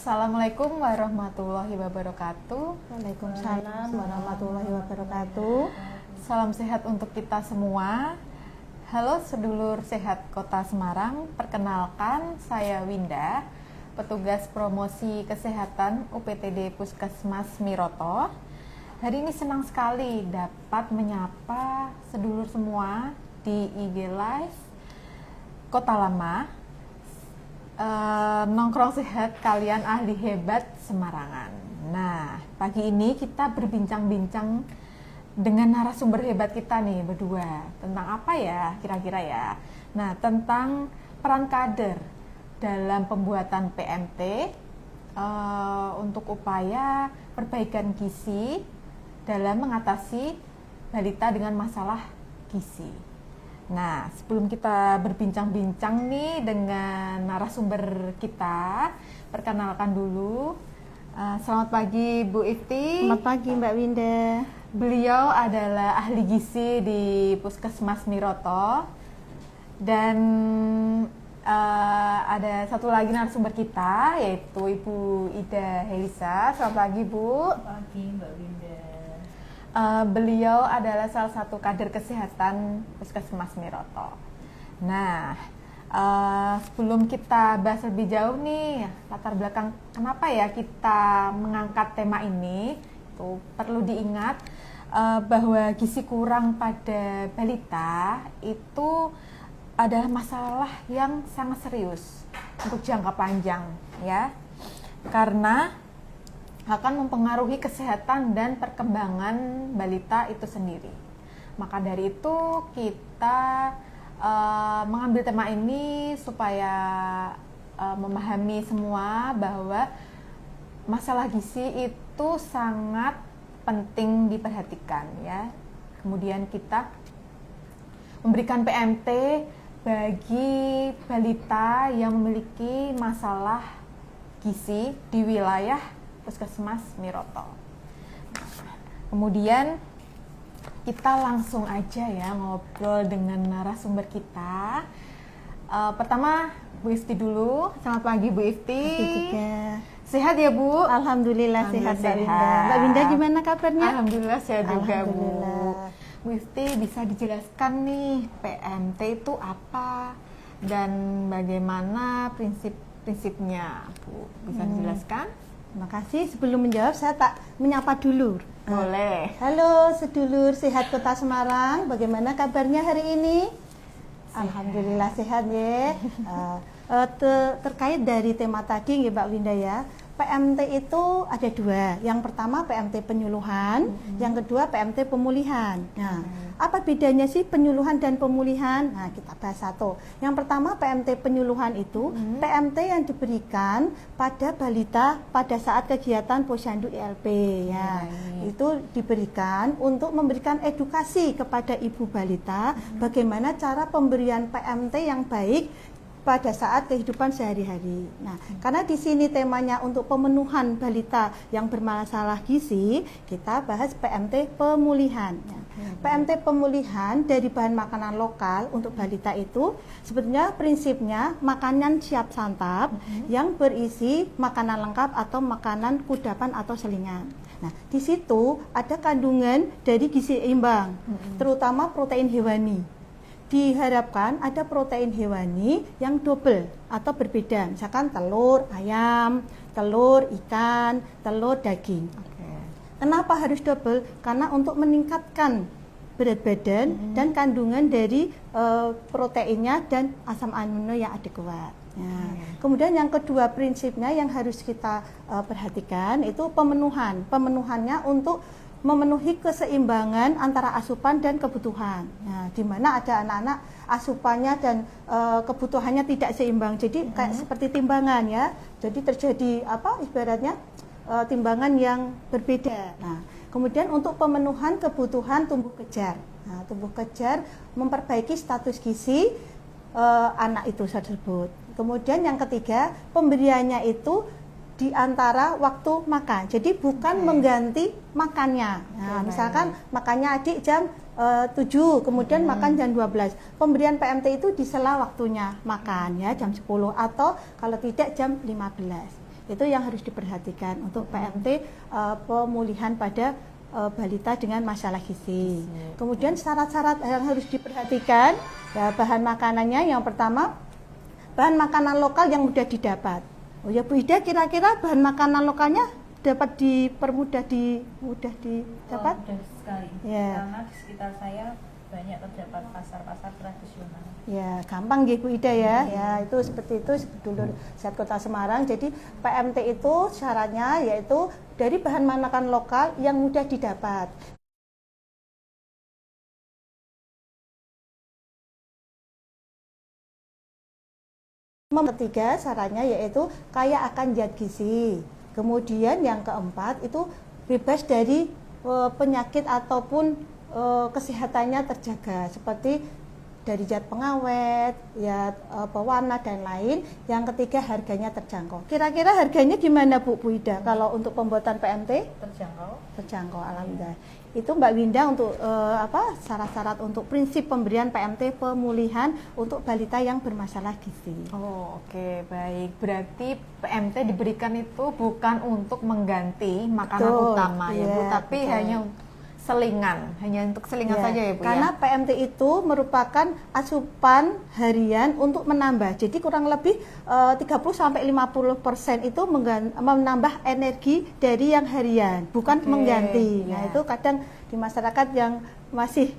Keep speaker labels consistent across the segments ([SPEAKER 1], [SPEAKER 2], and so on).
[SPEAKER 1] Assalamualaikum warahmatullahi wabarakatuh.
[SPEAKER 2] Waalaikumsalam warahmatullahi wabarakatuh.
[SPEAKER 1] Salam sehat untuk kita semua. Halo sedulur sehat Kota Semarang. Perkenalkan, saya Winda, petugas promosi kesehatan UPTD Puskesmas Miroto. Hari ini senang sekali dapat menyapa sedulur semua di IG Live Kota Lama. Nongkrong sehat kalian ahli hebat Semarangan. Nah, pagi ini kita berbincang-bincang dengan narasumber hebat kita nih berdua. Tentang apa ya kira-kira ya? Nah, tentang peran kader dalam pembuatan PMT untuk upaya perbaikan gizi dalam mengatasi balita dengan masalah gizi. Nah, sebelum kita berbincang-bincang nih dengan narasumber kita, perkenalkan dulu. Selamat pagi Bu Ifti.
[SPEAKER 2] Selamat pagi Mbak Winda.
[SPEAKER 1] Beliau adalah ahli gizi di Puskesmas Miroto. Dan ada satu lagi narasumber kita, yaitu Ibu Ida Helisa. Selamat pagi Bu.
[SPEAKER 3] Selamat pagi Mbak Winda.
[SPEAKER 1] Beliau adalah salah satu kader kesehatan Puskesmas Miroto. Nah, sebelum kita bahas lebih jauh nih, latar belakang kenapa ya kita mengangkat tema ini, itu perlu diingat bahwa gizi kurang pada balita itu adalah masalah yang sangat serius untuk jangka panjang, ya, karena akan mempengaruhi kesehatan dan perkembangan balita itu sendiri. Maka dari itu kita mengambil tema ini supaya memahami semua bahwa masalah gizi itu sangat penting diperhatikan, ya. Kemudian kita memberikan PMT bagi balita yang memiliki masalah gizi di wilayah Puskesmas Miroto. Kemudian kita langsung aja ya ngobrol dengan narasumber kita. Pertama Bu Ifti dulu. Selamat pagi Bu Ifti. Sehat ya Bu?
[SPEAKER 2] Alhamdulillah sehat Mbak Winda. Mbak Winda gimana kabarnya?
[SPEAKER 1] Alhamdulillah sehat juga Bu.
[SPEAKER 2] Alhamdulillah.
[SPEAKER 1] Bu Ifti bisa dijelaskan nih PMT itu apa dan bagaimana prinsip-prinsipnya Bu? Bisa dijelaskan?
[SPEAKER 2] Terima kasih. Sebelum menjawab, saya tak menyapa dulu.
[SPEAKER 1] Boleh.
[SPEAKER 2] Halo sedulur sehat Kota Semarang, bagaimana kabarnya hari ini?
[SPEAKER 1] Sehat.
[SPEAKER 2] Alhamdulillah sehat ya. Terkait dari tema tadi ya Mbak Winda ya, PMT itu ada dua. Yang pertama PMT penyuluhan, yang kedua PMT pemulihan. Nah, apa bedanya sih penyuluhan dan pemulihan? Nah, kita bahas satu. Yang pertama PMT penyuluhan itu PMT yang diberikan pada balita pada saat kegiatan Posyandu ILP ya. Itu diberikan untuk memberikan edukasi kepada ibu balita bagaimana cara pemberian PMT yang baik pada saat kehidupan sehari-hari. Nah, karena di sini temanya untuk pemenuhan balita yang bermasalah gizi, kita bahas PMT pemulihan. PMT pemulihan dari bahan makanan lokal untuk balita itu sebetulnya prinsipnya makanan siap santap yang berisi makanan lengkap atau makanan kudapan atau selingan. Nah, di situ ada kandungan dari gizi seimbang, terutama protein hewani. Diharapkan ada protein hewani yang double atau berbeda, misalkan telur ayam, telur ikan, telur daging. Kenapa harus double? Karena untuk meningkatkan berat badan dan kandungan dari proteinnya dan asam amino yang adekuat. Nah, kemudian yang kedua prinsipnya yang harus kita perhatikan itu pemenuhan. Pemenuhannya untuk memenuhi keseimbangan antara asupan dan kebutuhan. Nah, di mana ada anak-anak asupannya dan kebutuhannya tidak seimbang. Jadi kayak seperti timbangan ya. Jadi terjadi apa ibaratnya timbangan yang berbeda. Nah, kemudian untuk pemenuhan kebutuhan tumbuh kejar. Nah, tumbuh kejar memperbaiki status gizi anak itu tersebut. Kemudian yang ketiga pemberiannya itu di antara waktu makan. Jadi bukan mengganti makannya. Nah, misalkan makannya adik jam 7, kemudian makan jam 12. Pemberian PMT itu di sela waktunya makan ya, jam 10 atau kalau tidak jam 15. Itu yang harus diperhatikan untuk PMT pemulihan pada balita dengan masalah gizi. Kemudian syarat-syarat yang harus diperhatikan, ya, bahan makanannya yang pertama bahan makanan lokal yang mudah didapat. Oh ya Bu Ida, kira-kira bahan makanan lokalnya dapat mudah didapat?
[SPEAKER 3] Mudah sekali.
[SPEAKER 2] Ya.
[SPEAKER 3] Karena di sekitar saya banyak terdapat pasar-pasar tradisional.
[SPEAKER 2] Ya, gampang nggih Bu Ida ya. Ya, itu seperti itu sedulur Sehat Kota Semarang. Jadi PMT itu syaratnya yaitu dari bahan makanan lokal yang mudah didapat. Ketiga syaratnya yaitu kaya akan zat gizi. Kemudian yang keempat itu bebas dari penyakit ataupun kesehatannya terjaga seperti dari zat pengawet, ya pewarna dan lain. Yang ketiga harganya terjangkau. Kira-kira harganya gimana Bu Ida kalau untuk pembuatan PMT? Terjangkau, alhamdulillah. Itu Mbak Winda untuk syarat-syarat untuk prinsip pemberian PMT pemulihan untuk balita yang bermasalah gizi.
[SPEAKER 1] Oh, oke, baik. Berarti PMT diberikan itu bukan untuk mengganti makanan utama ya Bu, tapi hanya untuk selingan saja ya Bu.
[SPEAKER 2] Karena PMT itu merupakan asupan harian untuk menambah. Jadi kurang lebih 30-50% itu menambah energi dari yang harian, bukan mengganti. Nah, itu kadang di masyarakat yang masih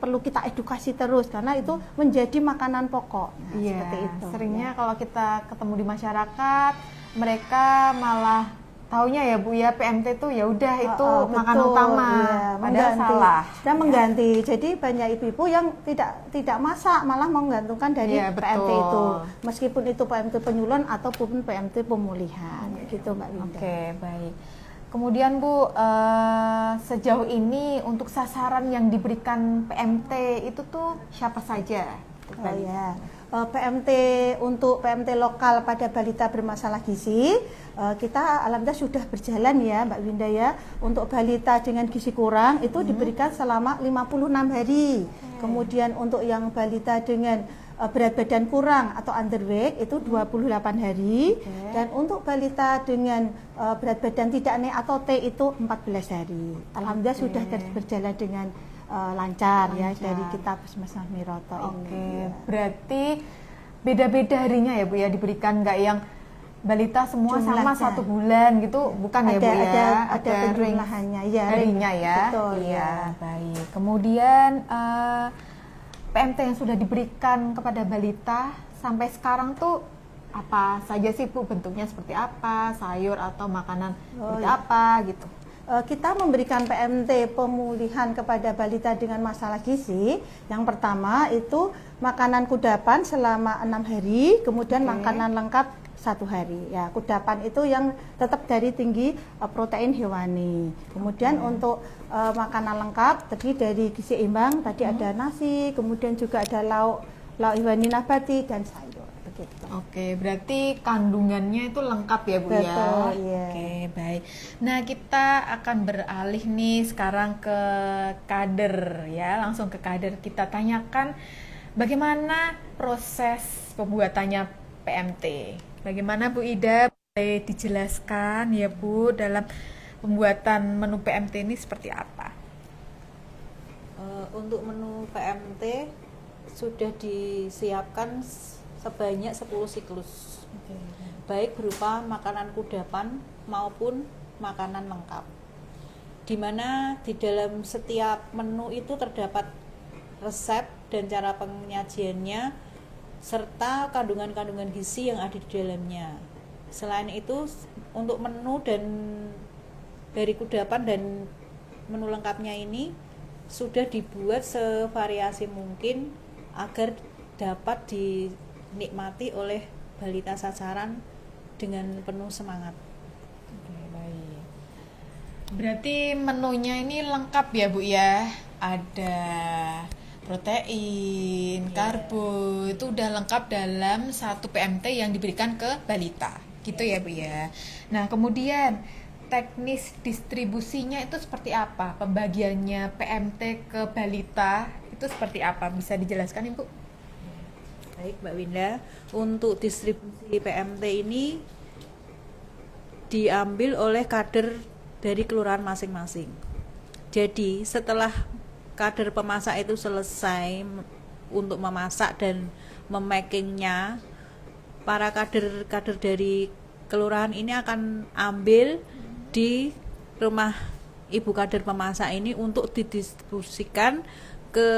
[SPEAKER 2] perlu kita edukasi terus karena itu menjadi makanan pokok. Nah, seperti itu.
[SPEAKER 1] Seringnya kalau kita ketemu di masyarakat, mereka malah taunya ya Bu ya PMT itu ya udah itu makanan utama, padahal salah.
[SPEAKER 2] Sudah mengganti. Jadi banyak ibu-ibu yang tidak masak malah menggantungkan dari PMT itu. Meskipun itu PMT penyuluhan ataupun PMT pemulihan. Gitu Mbak Winda.
[SPEAKER 1] Oke, baik. Kemudian Bu, sejauh ini untuk sasaran yang diberikan PMT itu tuh siapa saja?
[SPEAKER 2] Oh ya. PMT untuk PMT lokal pada balita bermasalah gizi kita alhamdulillah sudah berjalan ya Mbak Winda ya. Untuk balita dengan gizi kurang itu diberikan selama 56 hari. Kemudian untuk yang balita dengan berat badan kurang atau underweight itu 28 hari. Dan untuk balita dengan berat badan tidak naik atau T itu 14 hari. Alhamdulillah sudah berjalan dengan lancar ya dari kita Puskesmas Miroto ini.
[SPEAKER 1] Berarti beda-beda harinya ya Bu ya, diberikan nggak yang balita semua sama 1 bulan gitu, bukan ya Bu ya?
[SPEAKER 2] Ada penjumlahannya ya.
[SPEAKER 1] Harinya ya.
[SPEAKER 2] Betul,
[SPEAKER 1] iya, baik. Kemudian PMT yang sudah diberikan kepada balita sampai sekarang tuh apa saja sih Bu, bentuknya seperti apa, sayur atau makanan seperti apa gitu?
[SPEAKER 2] Kita memberikan PMT pemulihan kepada balita dengan masalah gizi. Yang pertama itu makanan kudapan selama 6 hari, kemudian makanan lengkap 1 hari. Ya, kudapan itu yang tetap dari tinggi protein hewani. Kemudian untuk makanan lengkap tadi dari gizi imbang, tadi ada nasi, kemudian juga ada lauk hewani nabati dan sayur. Begitu.
[SPEAKER 1] Oke, berarti kandungannya itu lengkap ya Bu.
[SPEAKER 2] Betul,
[SPEAKER 1] ya? Oke, baik. Nah, kita akan beralih nih sekarang ke kader ya, langsung ke kader. Kita tanyakan bagaimana proses pembuatannya PMT. Bagaimana Bu Ida, boleh dijelaskan ya Bu dalam pembuatan menu PMT ini seperti apa?
[SPEAKER 3] Untuk menu PMT sudah disiapkan sebanyak 10 siklus, baik berupa makanan kudapan maupun makanan lengkap, di mana di dalam setiap menu itu terdapat resep dan cara penyajiannya serta kandungan-kandungan gizi yang ada di dalamnya. Selain itu untuk menu dan dari kudapan dan menu lengkapnya ini sudah dibuat sevariasi mungkin agar dapat dinikmati oleh balita sasaran dengan penuh semangat.
[SPEAKER 1] Oke, baik. Berarti menunya ini lengkap ya Bu ya? Ada protein, karbo, itu udah lengkap dalam satu PMT yang diberikan ke balita. Gitu ya Bu ya. Nah, kemudian teknis distribusinya itu seperti apa? Pembagiannya PMT ke balita itu seperti apa? Bisa dijelaskan Ibu?
[SPEAKER 3] Baik Mbak Winda, untuk distribusi PMT ini diambil oleh kader dari kelurahan masing-masing. Jadi setelah kader pemasak itu selesai untuk memasak dan memackingnya, para kader dari kelurahan ini akan ambil di rumah ibu kader pemasak ini untuk didistribusikan ke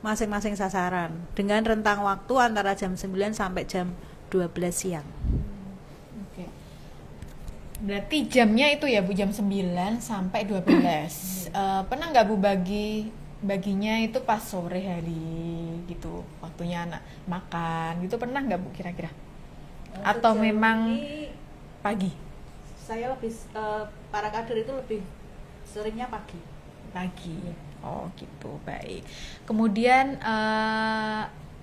[SPEAKER 3] masing-masing sasaran dengan rentang waktu antara jam 9 sampai jam 12 siang.
[SPEAKER 1] Oke. Berarti jamnya itu ya Bu, jam 9 sampai 12. Pernah nggak Bu baginya itu pas sore hari gitu, waktunya anak makan gitu, pernah nggak Bu kira-kira? Atau
[SPEAKER 3] Sejauh
[SPEAKER 1] memang
[SPEAKER 3] ini
[SPEAKER 1] pagi?
[SPEAKER 3] saya lebih para kader itu lebih seringnya pagi.
[SPEAKER 1] Oh gitu, baik. Kemudian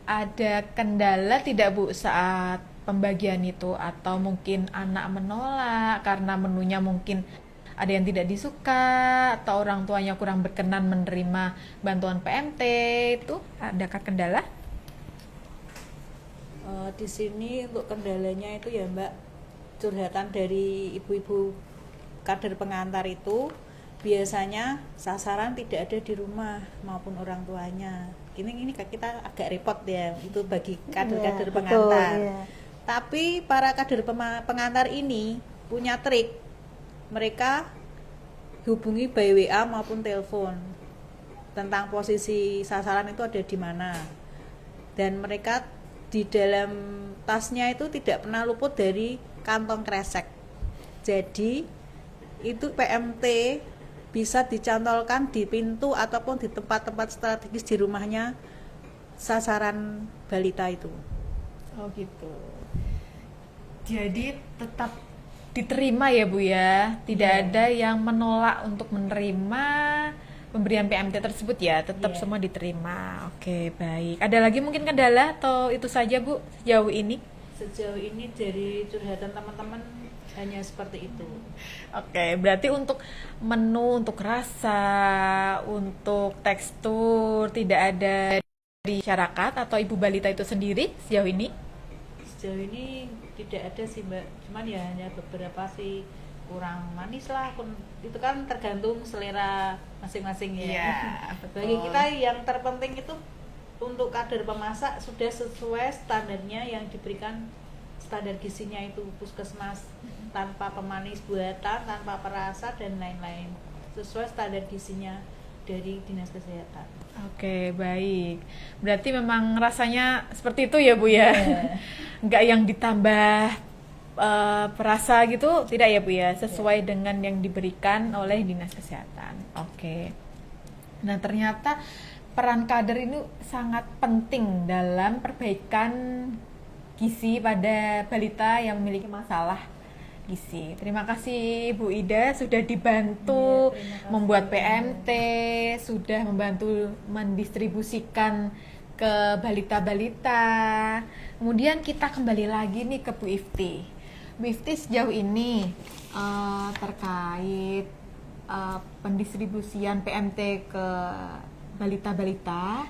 [SPEAKER 1] ada kendala tidak Bu saat pembagian itu, atau mungkin anak menolak karena menunya mungkin ada yang tidak disuka, atau orang tuanya kurang berkenan menerima bantuan PMT, itu adakah kendala?
[SPEAKER 3] Di sini untuk kendalanya itu ya Mbak, curhatan dari ibu-ibu kader pengantar itu biasanya sasaran tidak ada di rumah maupun orang tuanya. Ini kita agak repot ya, itu bagi kader-kader pengantar.
[SPEAKER 2] Betul, yeah.
[SPEAKER 3] Tapi para kader pengantar ini punya trik. Mereka hubungi by WA maupun telepon tentang posisi sasaran itu ada di mana. Dan mereka di dalam tasnya itu tidak pernah luput dari kantong kresek. Jadi itu PMT bisa dicantolkan di pintu ataupun di tempat-tempat strategis di rumahnya sasaran balita itu.
[SPEAKER 1] Oh gitu. Jadi tetap diterima ya Bu ya, tidak ada yang menolak untuk menerima pemberian PMT tersebut ya, tetap semua diterima. Oke, baik. Ada lagi mungkin kendala atau itu saja Bu sejauh ini?
[SPEAKER 3] Sejauh ini dari curhatan teman-teman hanya seperti itu.
[SPEAKER 1] Oke, berarti untuk menu, untuk rasa, untuk tekstur tidak ada di masyarakat atau ibu balita itu sendiri sejauh ini?
[SPEAKER 3] Sejauh ini tidak ada sih Mbak, cuman ya hanya beberapa sih kurang manis lah, itu kan tergantung selera masing-masing ya.
[SPEAKER 1] Iya, betul.
[SPEAKER 3] Bagi kita yang terpenting itu untuk kader pemasak sudah sesuai standarnya yang diberikan, standar gizinya itu puskesmas, tanpa pemanis buatan, tanpa perasa dan lain-lain, sesuai standar gizinya dari Dinas Kesehatan.
[SPEAKER 1] Oke, baik. Berarti memang rasanya seperti itu ya Bu ya? Nggak yang ditambah perasa gitu, tidak ya Bu ya? Sesuai dengan yang diberikan oleh Dinas Kesehatan. Oke. Nah ternyata peran kader ini sangat penting dalam perbaikan gizi pada balita yang memiliki masalah gizi. Terima kasih Bu Ida sudah dibantu membuat PMT, sudah membantu mendistribusikan ke balita-balita. Kemudian kita kembali lagi nih ke Bu Ifti. Bu Ifti sejauh ini terkait pendistribusian PMT ke balita-balita,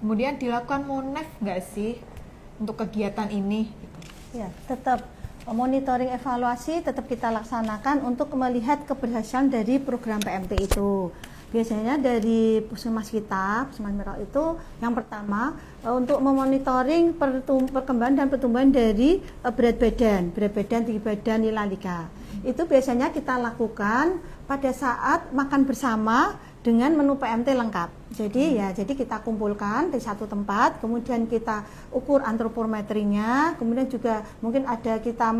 [SPEAKER 1] kemudian dilakukan monef nggak sih untuk kegiatan ini?
[SPEAKER 2] Ya, tetap monitoring evaluasi tetap kita laksanakan untuk melihat keberhasilan dari program PMT itu. Biasanya dari puskesmas kita, Puskesmas Merauke itu yang pertama untuk memonitoring perkembangan dan pertumbuhan dari berat badan, tinggi badan, nilalika. Itu biasanya kita lakukan pada saat makan bersama dengan menu PMT lengkap. Jadi kita kumpulkan di satu tempat, kemudian kita ukur antropometrinya, kemudian juga mungkin ada kita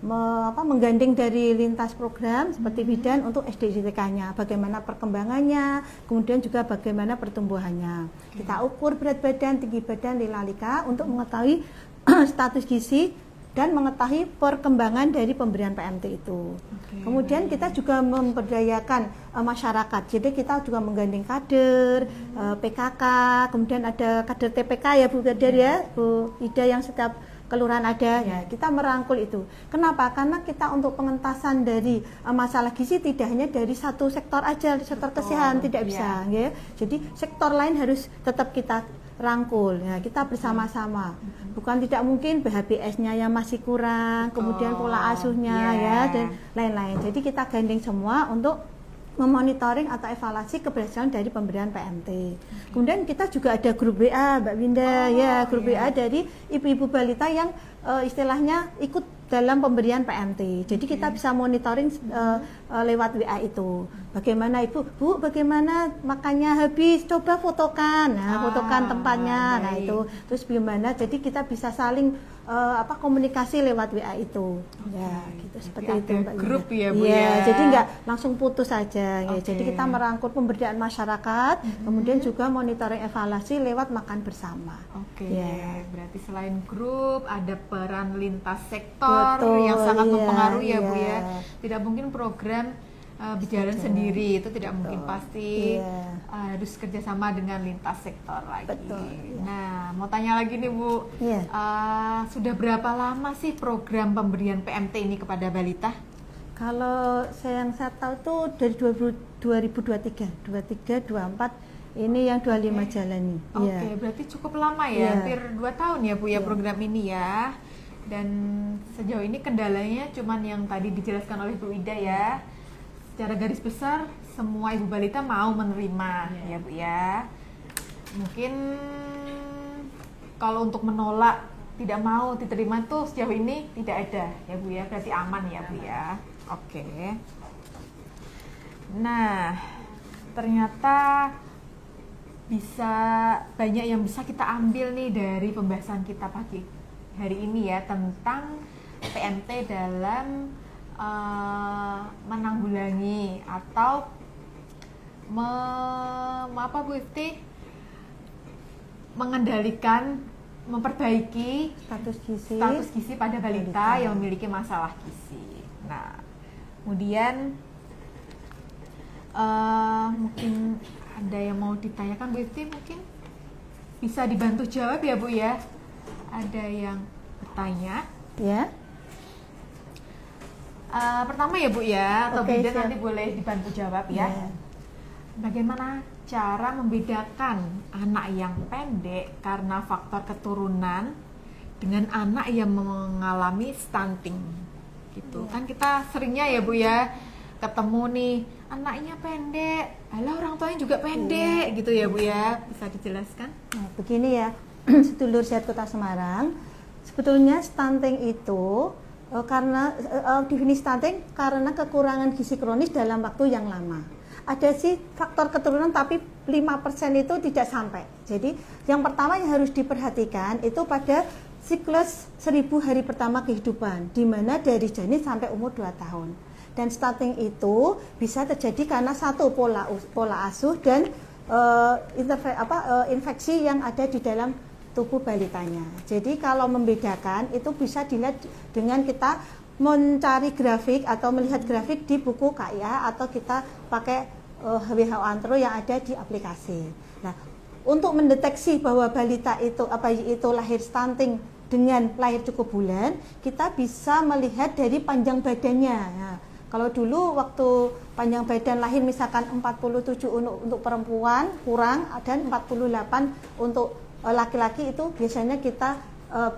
[SPEAKER 2] menggandeng dari lintas program seperti bidan untuk SDJTK-nya, bagaimana perkembangannya, kemudian juga bagaimana pertumbuhannya. Kita ukur berat badan, tinggi badan, nilalika untuk mengetahui status gizi dan mengetahui perkembangan dari pemberian PMT itu. Kemudian kita juga memberdayakan masyarakat. Jadi kita juga menggandeng kader, PKK, kemudian ada kader TPK ya Bu Kader ya, Bu Ida yang setiap kelurahan ada ya. Kita merangkul itu. Kenapa? Karena kita untuk pengentasan dari masalah gizi tidak hanya dari satu sektor aja, sektor kesehatan tidak bisa ya. Jadi sektor lain harus tetap kita rangkul. Ya, kita bersama-sama. Bukan tidak mungkin BHBS-nya yang masih kurang, kemudian pola asuhnya ya dan lain-lain. Jadi kita gandeng semua untuk memonitoring atau evaluasi keberhasilan dari pemberian PMT. Kemudian kita juga ada grup WA, Mbak Winda, grup WA dari ibu-ibu balita yang istilahnya ikut dalam pemberian PMT. Jadi kita bisa monitoring lewat WA itu. Bagaimana Ibu? Bu, bagaimana makannya habis? Coba fotokan. Nah, fotokan tempatnya. Nah, itu. Terus gimana? Jadi kita bisa saling komunikasi lewat WA itu. Ya, gitu seperti
[SPEAKER 1] jadi
[SPEAKER 2] itu Mbak Winda.
[SPEAKER 1] Grup ya, Bu
[SPEAKER 2] ya. Jadi nggak langsung putus saja. Ya. Jadi kita merangkul pemberdayaan masyarakat, kemudian juga monitoring evaluasi lewat makan bersama.
[SPEAKER 1] Ya. Berarti selain grup ada peran lintas sektor yang sangat mempengaruhi ya Bu ya. Tidak mungkin program berjalan sendiri, itu tidak mungkin, pasti harus kerjasama dengan lintas sektor lagi. Nah, mau tanya lagi nih Bu, sudah berapa lama sih program pemberian PMT ini kepada balita?
[SPEAKER 2] Kalau yang saya tahu tuh dari 2023, 24 ini yang 25 jalani.
[SPEAKER 1] Berarti cukup lama ya, hampir 2 tahun ya Bu ya program ini ya. Dan sejauh ini kendalanya cuman yang tadi dijelaskan oleh Bu Ida ya. Secara garis besar semua ibu balita mau menerima ya Bu ya. Mungkin kalau untuk menolak tidak mau diterima tuh sejauh ini tidak ada ya Bu ya. Berarti aman ya Bu ya. Nah, ternyata bisa banyak yang bisa kita ambil nih dari pembahasan kita pagi hari ini ya tentang PMT dalam menanggulangi atau Bu Ifti, mengendalikan, memperbaiki
[SPEAKER 2] status gizi
[SPEAKER 1] pada balita yang memiliki masalah gizi. Nah, kemudian mungkin ada yang mau ditanyakan Bu Ifti, mungkin bisa dibantu jawab ya Bu ya. Ada yang bertanya?
[SPEAKER 2] Ya.
[SPEAKER 1] Pertama ya Bu ya, atau Bida nanti boleh dibantu jawab ya. Bagaimana cara membedakan anak yang pendek karena faktor keturunan dengan anak yang mengalami stunting gitu. Kan kita seringnya ya Bu ya ketemu nih anaknya pendek, alah orang tuanya juga pendek gitu ya Bu ya. Bisa dijelaskan?
[SPEAKER 2] Nah, begini ya, sedulur Sehat Kota Semarang, sebetulnya stunting itu karena definisi stunting karena kekurangan gizi kronis dalam waktu yang lama. Ada sih faktor keturunan tapi 5% itu tidak sampai. Jadi yang pertama yang harus diperhatikan itu pada siklus 1000 hari pertama kehidupan, di mana dari janin sampai umur 2 tahun. Dan stunting itu bisa terjadi karena satu pola asuh dan infeksi yang ada di dalam tubuh balitanya. Jadi kalau membedakan itu bisa dilihat dengan kita mencari grafik atau melihat grafik di buku KIA atau kita pakai WHO Antro yang ada di aplikasi. Nah, untuk mendeteksi bahwa balita itu bayi itu lahir stunting dengan lahir cukup bulan, kita bisa melihat dari panjang badannya. Nah, kalau dulu waktu panjang badan lahir misalkan 47 untuk perempuan kurang dan 48 untuk laki-laki itu biasanya kita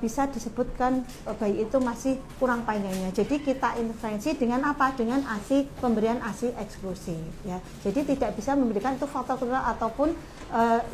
[SPEAKER 2] bisa disebutkan bayi itu masih kurang panjangnya. Jadi kita intervensi dengan apa? Dengan ASI, pemberian ASI eksklusif ya. Jadi tidak bisa memberikan itu faktor keturunan ataupun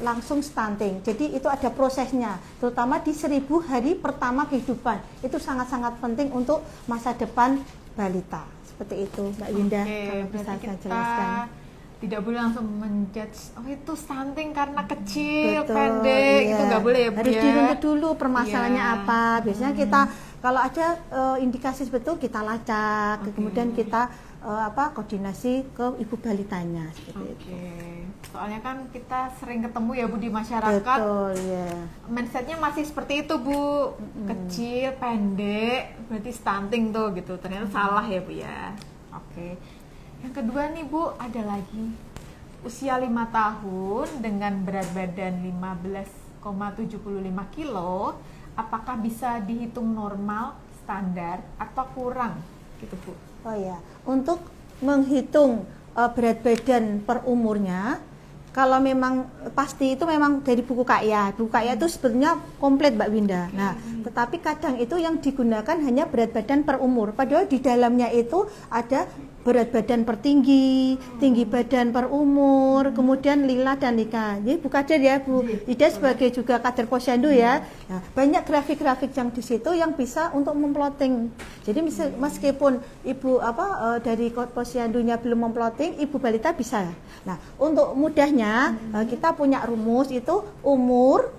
[SPEAKER 2] langsung stunting. Jadi itu ada prosesnya, terutama di 1000 hari pertama kehidupan. Itu sangat-sangat penting untuk masa depan balita. Seperti itu Mbak Winda, kalau bisa saya jelaskan.
[SPEAKER 1] Tidak boleh langsung menjudge, oh itu stunting karena kecil, pendek, itu nggak boleh ya Bu.
[SPEAKER 2] Harus dirunut dulu permasalahannya apa. Biasanya kita kalau ada indikasi seperti itu kita lacak, kemudian kita koordinasi ke ibu balitanya seperti itu.
[SPEAKER 1] Soalnya kan kita sering ketemu ya Bu di masyarakat.
[SPEAKER 2] Betul, ya.
[SPEAKER 1] Mindsetnya masih seperti itu Bu, kecil, pendek, berarti stunting tuh gitu. Ternyata salah ya Bu ya. Yang kedua nih Bu, ada lagi usia 5 tahun dengan berat badan 15,75 kilo, apakah bisa dihitung normal, standar, atau kurang gitu Bu?
[SPEAKER 2] Oh ya, untuk menghitung berat badan per umurnya kalau memang pasti itu memang dari buku KIA. Buku KIA itu sebenarnya komplit Mbak Winda. Nah, tetapi kadang itu yang digunakan hanya berat badan per umur. Padahal di dalamnya itu ada berat badan per tinggi, tinggi badan per umur, kemudian lila dan Nika. Jadi Bu Kader ya Bu, Ida sebagai juga kader posyandu ya. Nah, banyak grafik-grafik yang di situ yang bisa untuk memploting. Jadi meskipun ibu dari posyandunya belum memploting, ibu balita bisa. Nah, untuk mudahnya kita punya rumus itu umur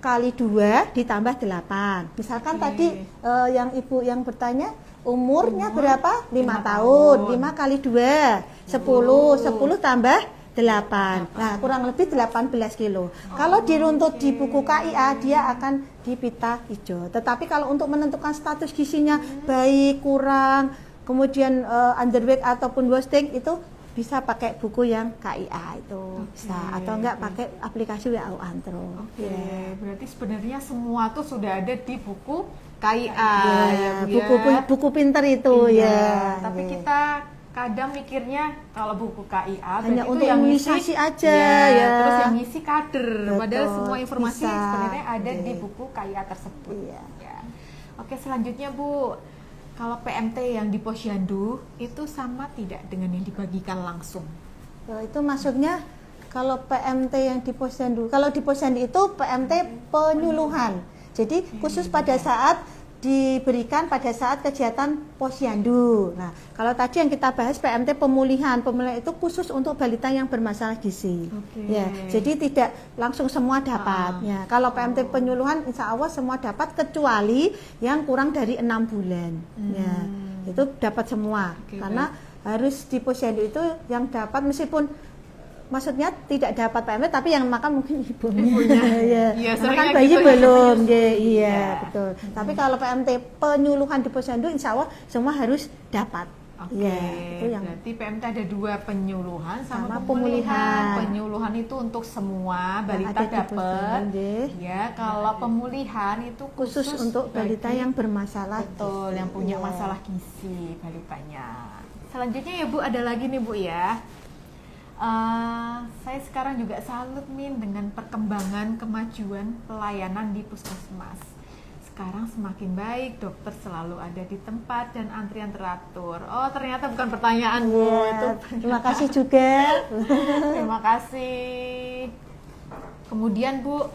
[SPEAKER 2] kali 2 ditambah 8. Misalkan tadi yang ibu yang bertanya umurnya berapa? 5 tahun. 5 kali 2 10 tambah 8. Nah, kurang lebih 18 kilo. Kalau diruntut di buku KIA dia akan di pita hijau. Tetapi kalau untuk menentukan status gizinya baik, kurang, kemudian underweight ataupun wasting itu bisa pakai buku yang KIA itu bisa, atau enggak pakai aplikasi WHO Antro.
[SPEAKER 1] Berarti sebenarnya semua tuh sudah ada di buku KIA
[SPEAKER 2] buku pinter itu
[SPEAKER 1] tapi kita kadang mikirnya kalau buku KIA
[SPEAKER 2] hanya
[SPEAKER 1] itu
[SPEAKER 2] untuk
[SPEAKER 1] yang
[SPEAKER 2] imunisasi aja
[SPEAKER 1] terus yang ngisi kader.
[SPEAKER 2] Betul,
[SPEAKER 1] padahal semua informasi
[SPEAKER 2] bisa.
[SPEAKER 1] sebenarnya ada di buku KIA tersebut. Oke, selanjutnya Bu, kalau PMT yang di posyandu itu sama tidak dengan yang dibagikan langsung?
[SPEAKER 2] Itu maksudnya kalau PMT yang di posyandu, kalau di posyandu itu PMT penyuluhan. Jadi khusus pada saat diberikan pada saat kegiatan posyandu. Nah, kalau tadi yang kita bahas PMT pemulihan itu khusus untuk balita yang bermasalah gizi. Ya, jadi tidak langsung semua dapat. Ya, kalau PMT penyuluhan insya Allah semua dapat kecuali yang kurang dari 6 bulan. Ya, itu dapat semua. Karena harus di posyandu itu yang dapat meskipun maksudnya tidak dapat PMT tapi yang makan mungkin ibunya. Makan bayi gitu belum. Betul. Tapi kalau PMT penyuluhan di posyandu insya Allah semua harus dapat.
[SPEAKER 1] Itu yang berarti PMT ada 2, penyuluhan sama pemulihan. Penyuluhan itu untuk semua balita dapat. Ya, kalau pemulihan itu khusus
[SPEAKER 2] untuk balita yang bermasalah.
[SPEAKER 1] Betul, yang punya masalah gizi balitanya. Selanjutnya ya Bu, ada lagi nih Bu ya. Saya sekarang juga salut Min dengan perkembangan kemajuan pelayanan di puskesmas. Sekarang semakin baik, dokter selalu ada di tempat dan antrian teratur. Oh, ternyata bukan pertanyaan Bu.
[SPEAKER 2] Terima kasih juga.
[SPEAKER 1] Terima kasih. Kemudian Bu,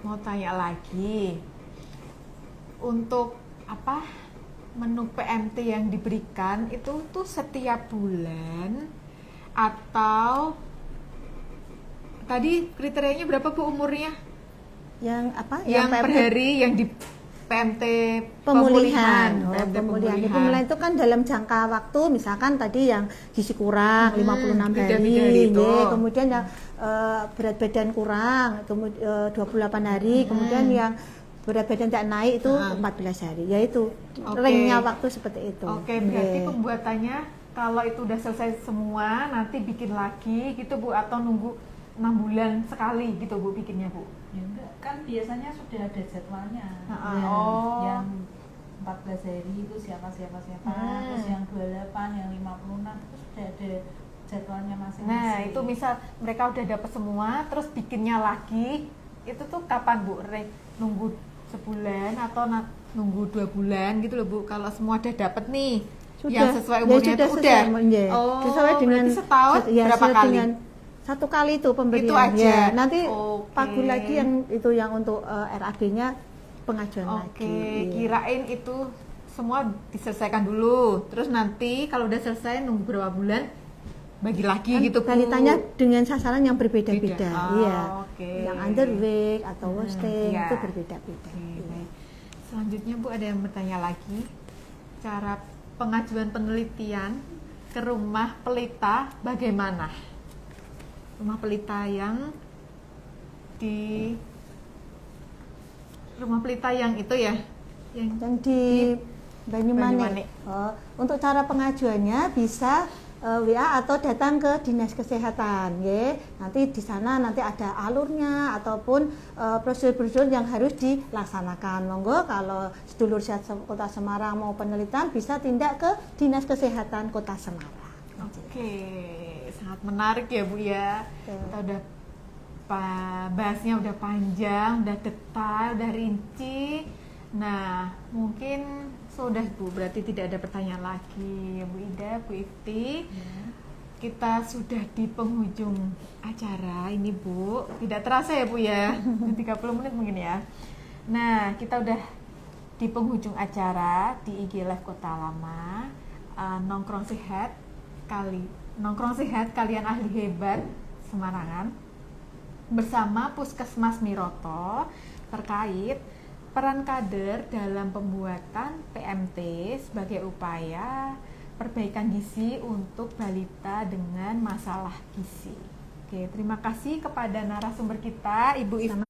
[SPEAKER 1] mau tanya lagi. Untuk menu PMT yang diberikan itu tuh setiap bulan atau tadi kriterianya berapa Bu umurnya?
[SPEAKER 2] Yang
[SPEAKER 1] Yang per hari yang di PMT pemulihan.
[SPEAKER 2] Pemulihan itu kan dalam jangka waktu, misalkan tadi yang gizi kurang 56 hari, kemudian yang berat badan kurang 28 hari, kemudian yang berat badan tak naik itu 14 hari, yaitu ringnya waktu seperti itu.
[SPEAKER 1] Berarti pembuatannya kalau itu udah selesai semua nanti bikin lagi gitu Bu, atau nunggu 6 bulan sekali gitu Bu bikinnya Bu?
[SPEAKER 3] Ya enggak, kan biasanya sudah ada jadwalnya. Yang 14 hari itu siapa, terus yang 28, yang 56 itu sudah ada jadwalnya masing-masing.
[SPEAKER 1] Nah, itu misal mereka udah dapat semua terus bikinnya lagi, itu tuh kapan Bu? Nunggu sebulan atau nunggu 2 bulan gitu loh Bu, kalau semua udah dapat nih yang sesuai umurnya itu udah
[SPEAKER 2] sesuai dengan
[SPEAKER 1] setahun berapa kali?
[SPEAKER 2] Dengan 1 kali itu pemberian
[SPEAKER 1] itu aja.
[SPEAKER 2] Nanti pagu lagi yang untuk RAB-nya pengajuan lagi.
[SPEAKER 1] Kirain itu semua diselesaikan dulu terus nanti kalau udah selesai nunggu berapa bulan bagi lagi kan gitu Bu.
[SPEAKER 2] Balitanya dengan sasaran yang berbeda-beda. Yang underweight atau wasting itu berbeda-beda.
[SPEAKER 1] Selanjutnya Bu, ada yang bertanya lagi, cara pengajuan penelitian ke rumah pelita bagaimana? Rumah pelita yang di rumah pelita yang itu ya,
[SPEAKER 2] yang di Banyumanik. Untuk cara pengajuannya bisa WA atau datang ke Dinas Kesehatan, nanti di sana nanti ada alurnya ataupun prosedur-prosedur yang harus dilaksanakan. Monggo kalau sedulur sehat Kota Semarang mau penelitian bisa tindak ke Dinas Kesehatan Kota Semarang.
[SPEAKER 1] Sangat sangat menarik ya Bu ya.
[SPEAKER 2] Betul.
[SPEAKER 1] Kita udah bahasnya udah panjang, udah detail, udah rinci. Nah, mungkin sudah Bu, berarti tidak ada pertanyaan lagi. Bu Ida, Bu Ifti, kita sudah di penghujung acara ini Bu. Tidak terasa ya Bu ya, 30 menit mungkin ya. Nah, kita udah di penghujung acara di IG Live Kota Lama. Nongkrong sehat kalian ahli hebat Semarangan bersama Puskesmas Miroto terkait peran kader dalam pembuatan PMT sebagai upaya perbaikan gizi untuk balita dengan masalah gizi. Oke, terima kasih kepada narasumber kita Ibu Ifti.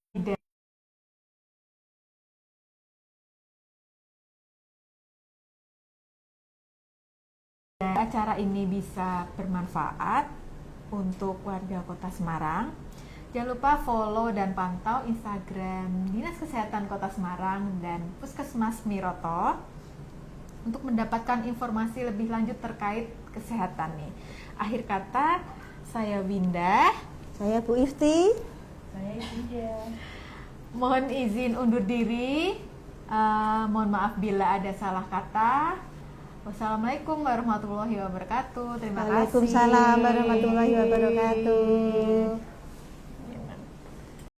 [SPEAKER 1] Acara ini bisa bermanfaat untuk warga Kota Semarang. Jangan lupa follow dan pantau Instagram Dinas Kesehatan Kota Semarang dan Puskesmas Miroto untuk mendapatkan informasi lebih lanjut terkait kesehatan nih. Akhir kata, saya Winda.
[SPEAKER 2] Saya Bu Ifti.
[SPEAKER 3] Saya Ida.
[SPEAKER 1] Mohon izin undur diri. Mohon maaf bila ada salah kata. Wassalamualaikum warahmatullahi wabarakatuh. Terima kasih.
[SPEAKER 2] Waalaikumsalam warahmatullahi wabarakatuh.